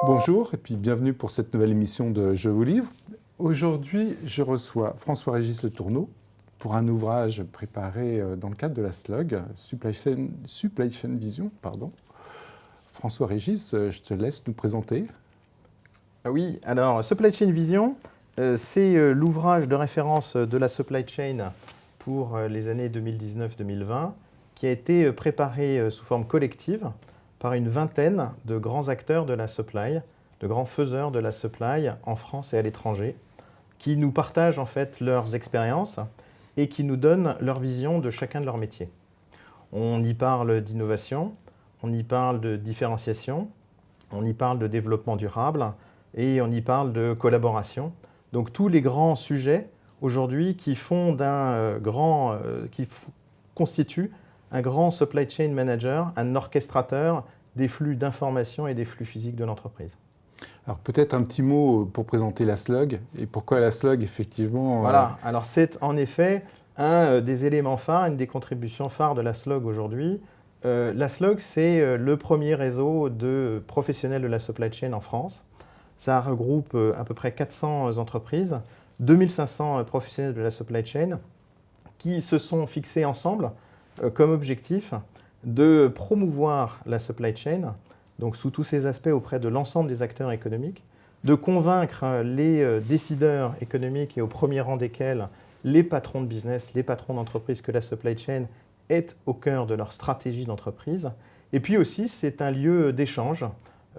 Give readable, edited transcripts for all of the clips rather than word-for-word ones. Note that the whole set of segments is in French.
Bonjour et puis bienvenue pour cette nouvelle émission de Je vous livre. Aujourd'hui, je reçois François-Régis Le Tourneau pour un ouvrage préparé dans le cadre de la SLOG, Supply Chain Vision. François-Régis, je te laisse nous présenter. Oui, alors Supply Chain Vision, c'est l'ouvrage de référence de la supply chain pour les années 2019-2020 qui a été préparé sous forme collective par une vingtaine de grands acteurs de la supply, de grands faiseurs de la supply en France et à l'étranger, qui nous partagent en fait leurs expériences et qui nous donnent leur vision de chacun de leurs métiers. On y parle d'innovation, on y parle de différenciation, on y parle de développement durable et on y parle de collaboration. Donc tous les grands sujets aujourd'hui qui constituent un grand supply chain manager, un orchestrateur des flux d'informations et des flux physiques de l'entreprise. Alors peut-être un petit mot pour présenter la SLOG et pourquoi la SLOG effectivement... Voilà, alors c'est en effet un des éléments phares, une des contributions phares de la SLOG aujourd'hui. La SLOG, c'est le premier réseau de professionnels de la supply chain en France. Ça regroupe à peu près 400 entreprises, 2500 professionnels de la supply chain qui se sont fixés ensemble comme objectif de promouvoir la supply chain, donc sous tous ses aspects auprès de l'ensemble des acteurs économiques, de convaincre les décideurs économiques et au premier rang desquels les patrons de business, les patrons d'entreprise que la supply chain est au cœur de leur stratégie d'entreprise. Et puis aussi, c'est un lieu d'échange,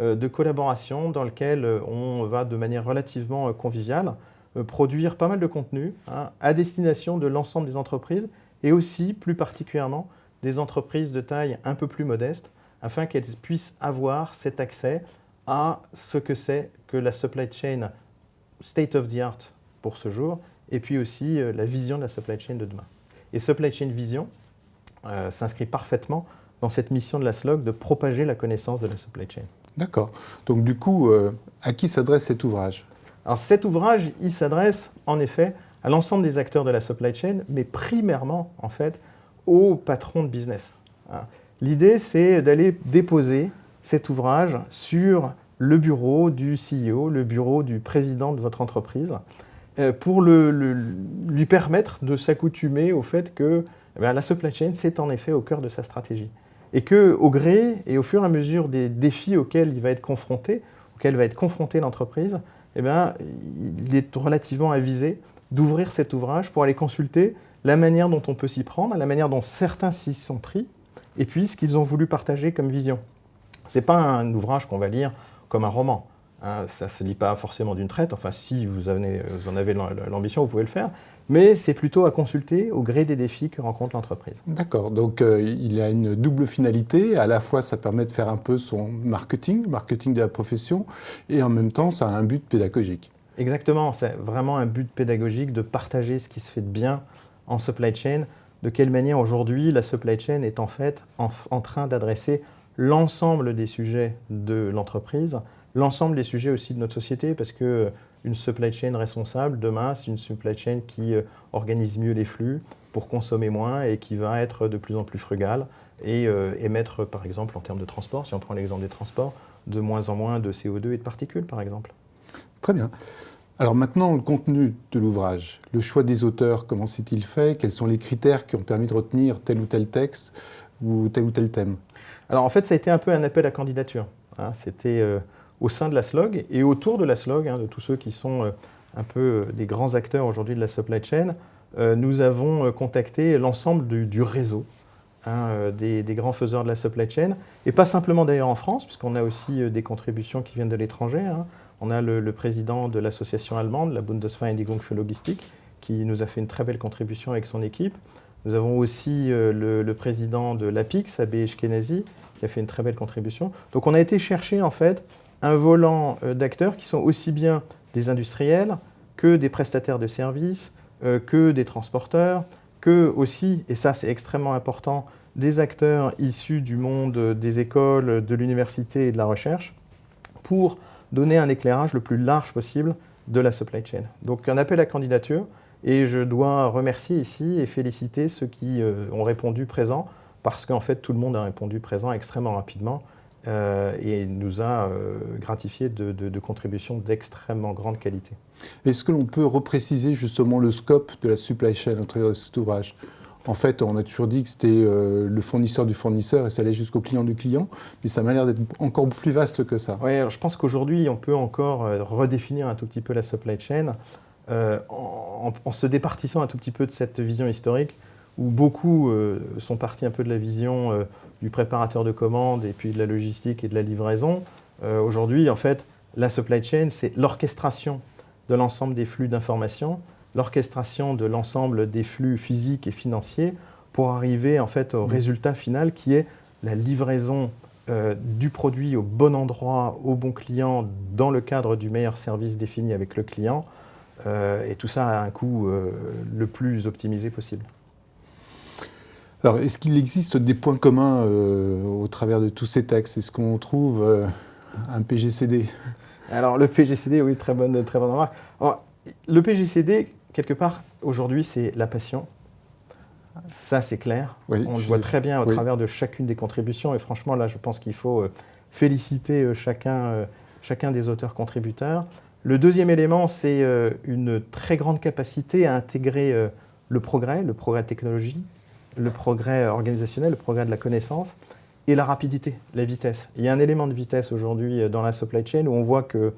de collaboration dans lequel on va de manière relativement conviviale produire pas mal de contenu à destination de l'ensemble des entreprises et aussi plus particulièrement des entreprises de taille un peu plus modeste afin qu'elles puissent avoir cet accès à ce que c'est que la supply chain state of the art pour ce jour et puis aussi la vision de la supply chain de demain. Et Supply Chain Vision s'inscrit parfaitement dans cette mission de la SLOG de propager la connaissance de la supply chain. D'accord. Donc du coup, à qui s'adresse cet ouvrage ? Alors cet ouvrage, il s'adresse en effet à l'ensemble des acteurs de la supply chain, mais primairement en fait aux patrons de business. L'idée, c'est d'aller déposer cet ouvrage sur le bureau du CEO, le bureau du président de votre entreprise, pour lui permettre de s'accoutumer au fait que la supply chain, c'est en effet au cœur de sa stratégie. Et qu'au gré et au fur et à mesure des défis auxquels il va être confronté, auxquels va être confrontée l'entreprise, il est relativement avisé d'ouvrir cet ouvrage pour aller consulter la manière dont on peut s'y prendre, la manière dont certains s'y sont pris, et puis ce qu'ils ont voulu partager comme vision. Ce n'est pas un ouvrage qu'on va lire comme un roman. Ça ne se lit pas forcément d'une traite. Enfin, si vous en avez l'ambition, vous pouvez le faire. Mais c'est plutôt à consulter au gré des défis que rencontre l'entreprise. D'accord, donc il a une double finalité. À la fois, ça permet de faire un peu son marketing de la profession, et en même temps, ça a un but pédagogique. Exactement, c'est vraiment un but pédagogique de partager ce qui se fait de bien en supply chain, de quelle manière aujourd'hui la supply chain est en fait en train d'adresser l'ensemble des sujets de l'entreprise, l'ensemble des sujets aussi de notre société, parce qu'une supply chain responsable, demain, c'est une supply chain qui organise mieux les flux pour consommer moins et qui va être de plus en plus frugale et émettre, par exemple, en termes de transport, si on prend l'exemple des transports, de moins en moins de CO2 et de particules, par exemple. Très bien. Alors maintenant, le contenu de l'ouvrage, le choix des auteurs, comment s'est-il fait? Quels sont les critères qui ont permis de retenir tel ou tel texte ou tel thème? Alors en fait, ça a été un peu un appel à candidature. C'était au sein de la SLOG et autour de la SLOG, de tous ceux qui sont un peu des grands acteurs aujourd'hui de la supply chain, nous avons contacté l'ensemble du réseau des grands faiseurs de la supply chain, et pas simplement d'ailleurs en France, puisqu'on a aussi des contributions qui viennent de l'étranger. On a le président de l'association allemande, la Bundesvereinigung für Logistik, qui nous a fait une très belle contribution avec son équipe. Nous avons aussi le président de l'APIX, Abbé Eshkenazi, qui a fait une très belle contribution. Donc on a été chercher en fait un volant d'acteurs qui sont aussi bien des industriels que des prestataires de services, que des transporteurs, que aussi, et ça c'est extrêmement important, des acteurs issus du monde des écoles, de l'université et de la recherche, pour donner un éclairage le plus large possible de la supply chain. Donc un appel à candidature, et je dois remercier ici et féliciter ceux qui ont répondu présent, parce qu'en fait tout le monde a répondu présent extrêmement rapidement, et nous a gratifié de contributions d'extrêmement grande qualité. Est-ce que l'on peut repréciser justement le scope de la supply chain à travers cet ouvrage? En fait, on a toujours dit que c'était le fournisseur du fournisseur et ça allait jusqu'au client du client, mais ça m'a l'air d'être encore plus vaste que ça. Oui, alors je pense qu'aujourd'hui, on peut encore redéfinir un tout petit peu la supply chain en se départissant un tout petit peu de cette vision historique où beaucoup sont partis un peu de la vision du préparateur de commandes et puis de la logistique et de la livraison. Aujourd'hui, en fait, la supply chain, c'est l'orchestration de l'ensemble des flux d'informations, l'orchestration de l'ensemble des flux physiques et financiers pour arriver en fait au résultat final qui est la livraison du produit au bon endroit, au bon client, dans le cadre du meilleur service défini avec le client. Et tout ça à un coût le plus optimisé possible. Alors, est-ce qu'il existe des points communs au travers de tous ces textes? Est-ce qu'on trouve un PGCD? Alors, le PGCD, oui, très bonne remarque. Alors, le PGCD, quelque part, aujourd'hui, c'est la passion. Ça, c'est clair. Oui, on le voit très bien au travers de chacune des contributions. Et franchement, là, je pense qu'il faut féliciter chacun des auteurs-contributeurs. Le deuxième élément, c'est une très grande capacité à intégrer le progrès technologique, le progrès organisationnel, le progrès de la connaissance et la rapidité, la vitesse. Il y a un élément de vitesse aujourd'hui dans la supply chain où on voit que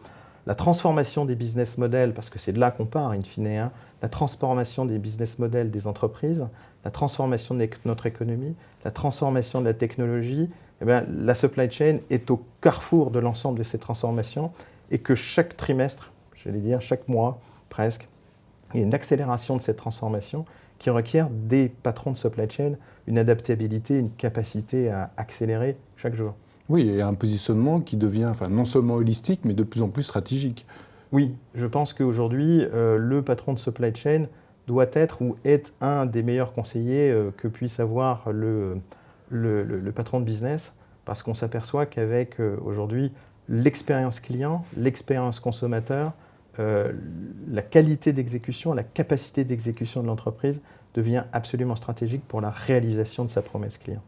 la transformation des business models, parce que c'est de là qu'on part in fine, hein, la transformation des business models des entreprises, la transformation de notre économie, la transformation de la technologie, eh bien, la supply chain est au carrefour de l'ensemble de ces transformations et que chaque trimestre, j'allais dire chaque mois presque, il y a une accélération de cette transformation qui requiert des patrons de supply chain une adaptabilité, une capacité à accélérer chaque jour. Oui, et un positionnement qui devient non seulement holistique, mais de plus en plus stratégique. Oui, je pense qu'aujourd'hui, le patron de supply chain doit être ou est un des meilleurs conseillers que puisse avoir le patron de business, parce qu'on s'aperçoit qu'avec aujourd'hui l'expérience client, l'expérience consommateur, la qualité d'exécution, la capacité d'exécution de l'entreprise devient absolument stratégique pour la réalisation de sa promesse client.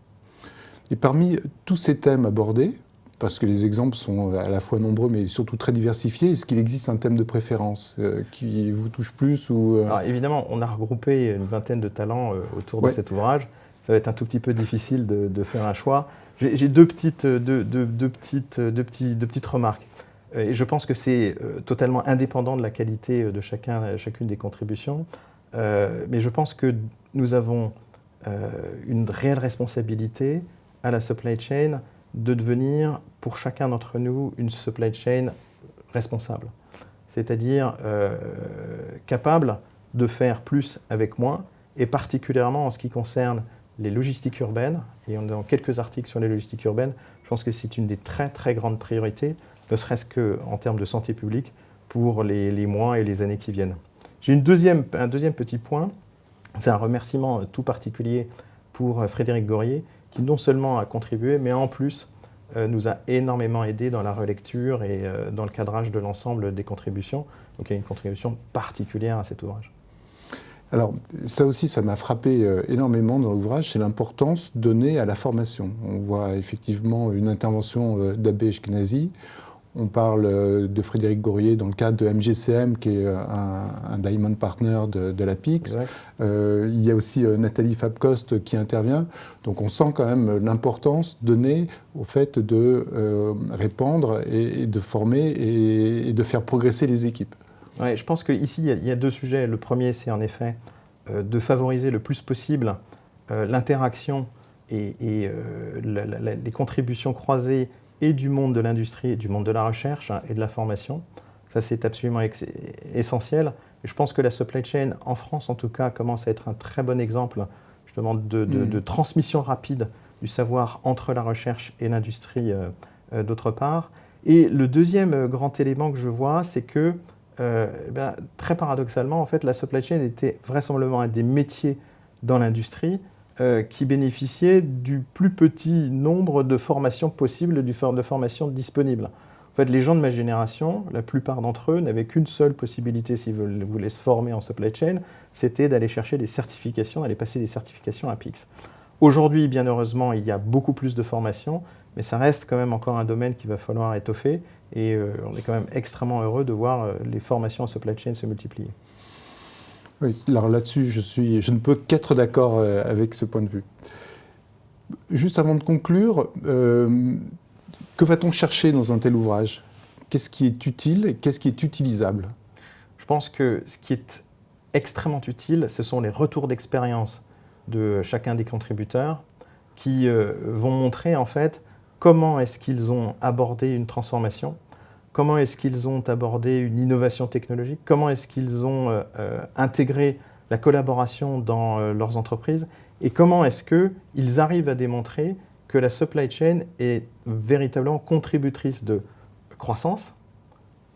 Et parmi tous ces thèmes abordés, parce que les exemples sont à la fois nombreux mais surtout très diversifiés, est-ce qu'il existe un thème de préférence qui vous touche plus ou Alors évidemment, on a regroupé une vingtaine de talents autour de cet ouvrage. Ça va être un tout petit peu difficile de faire un choix. J'ai deux petites remarques. Et je pense que c'est totalement indépendant de la qualité de chacune des contributions. Mais je pense que nous avons une réelle responsabilité à la supply chain de devenir pour chacun d'entre nous une supply chain responsable. C'est-à-dire capable de faire plus avec moins, et particulièrement en ce qui concerne les logistiques urbaines, et on a dans quelques articles sur les logistiques urbaines, je pense que c'est une des très très grandes priorités, ne serait-ce qu'en termes de santé publique, pour les mois et les années qui viennent. J'ai un deuxième petit point, c'est un remerciement tout particulier pour Frédéric Gorier, qui non seulement a contribué, mais en plus nous a énormément aidé dans la relecture et dans le cadrage de l'ensemble des contributions. Donc il y a une contribution particulière à cet ouvrage. Alors ça aussi, ça m'a frappé énormément dans l'ouvrage, c'est l'importance donnée à la formation. On voit effectivement une intervention d'Abbé Eshkenazi. On parle de Frédéric Gorier dans le cadre de MGCM, qui est un Diamond Partner de la PIX. Il y a aussi Nathalie Fabcost qui intervient. Donc on sent quand même l'importance donnée au fait de répandre et de former et de faire progresser les équipes. Ouais, je pense qu'ici, il y a deux sujets. Le premier, c'est en effet de favoriser le plus possible l'interaction et les contributions croisées et du monde de l'industrie, et du monde de la recherche et de la formation. Ça, c'est absolument essentiel. Et je pense que la supply chain, en France en tout cas, commence à être un très bon exemple justement de transmission rapide du savoir entre la recherche et l'industrie d'autre part. Et le deuxième grand élément que je vois, c'est que très paradoxalement, en fait, la supply chain était vraisemblablement un des métiers dans l'industrie qui bénéficiait du plus petit nombre de formations possibles, de formations disponibles. En fait, les gens de ma génération, la plupart d'entre eux, n'avaient qu'une seule possibilité s'ils voulaient se former en supply chain, c'était d'aller chercher des certifications, d'aller passer des certifications à PIX. Aujourd'hui, bien heureusement, il y a beaucoup plus de formations, mais ça reste quand même encore un domaine qu'il va falloir étoffer. Et on est quand même extrêmement heureux de voir les formations en supply chain se multiplier. Oui, alors là-dessus, je ne peux qu'être d'accord avec ce point de vue. Juste avant de conclure, que va-t-on chercher dans un tel ouvrage? Qu'est-ce qui est utile et qu'est-ce qui est utilisable? Je pense que ce qui est extrêmement utile, ce sont les retours d'expérience de chacun des contributeurs qui vont montrer en fait comment est-ce qu'ils ont abordé une transformation, comment est-ce qu'ils ont abordé une innovation technologique, comment est-ce qu'ils ont intégré la collaboration dans leurs entreprises et comment est-ce qu'ils arrivent à démontrer que la supply chain est véritablement contributrice de croissance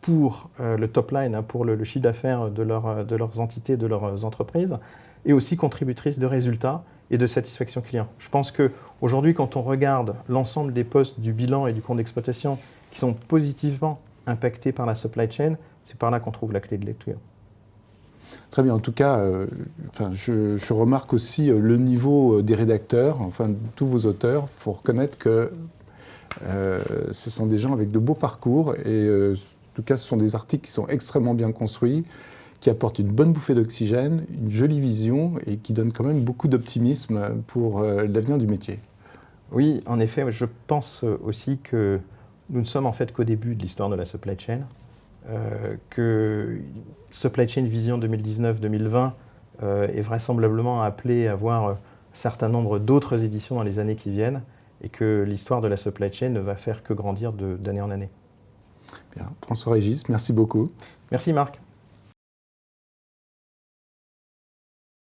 pour le top line, pour le chiffre d'affaires de leurs entités, de leurs entreprises, et aussi contributrice de résultats et de satisfaction client. Je pense qu'aujourd'hui, quand on regarde l'ensemble des postes du bilan et du compte d'exploitation qui sont positivement impactés par la supply chain, c'est par là qu'on trouve la clé de lecture. Très bien. En tout cas, je remarque aussi le niveau des rédacteurs, enfin de tous vos auteurs. Il faut reconnaître que ce sont des gens avec de beaux parcours et en tout cas, ce sont des articles qui sont extrêmement bien construits, qui apportent une bonne bouffée d'oxygène, une jolie vision et qui donnent quand même beaucoup d'optimisme pour l'avenir du métier. Oui, en effet, je pense aussi que nous ne sommes en fait qu'au début de l'histoire de la supply chain, que Supply Chain Vision 2019-2020 est vraisemblablement appelé à avoir un certain nombre d'autres éditions dans les années qui viennent et que l'histoire de la supply chain ne va faire que grandir d'année en année. Bien. François Régis, merci beaucoup. Merci Marc.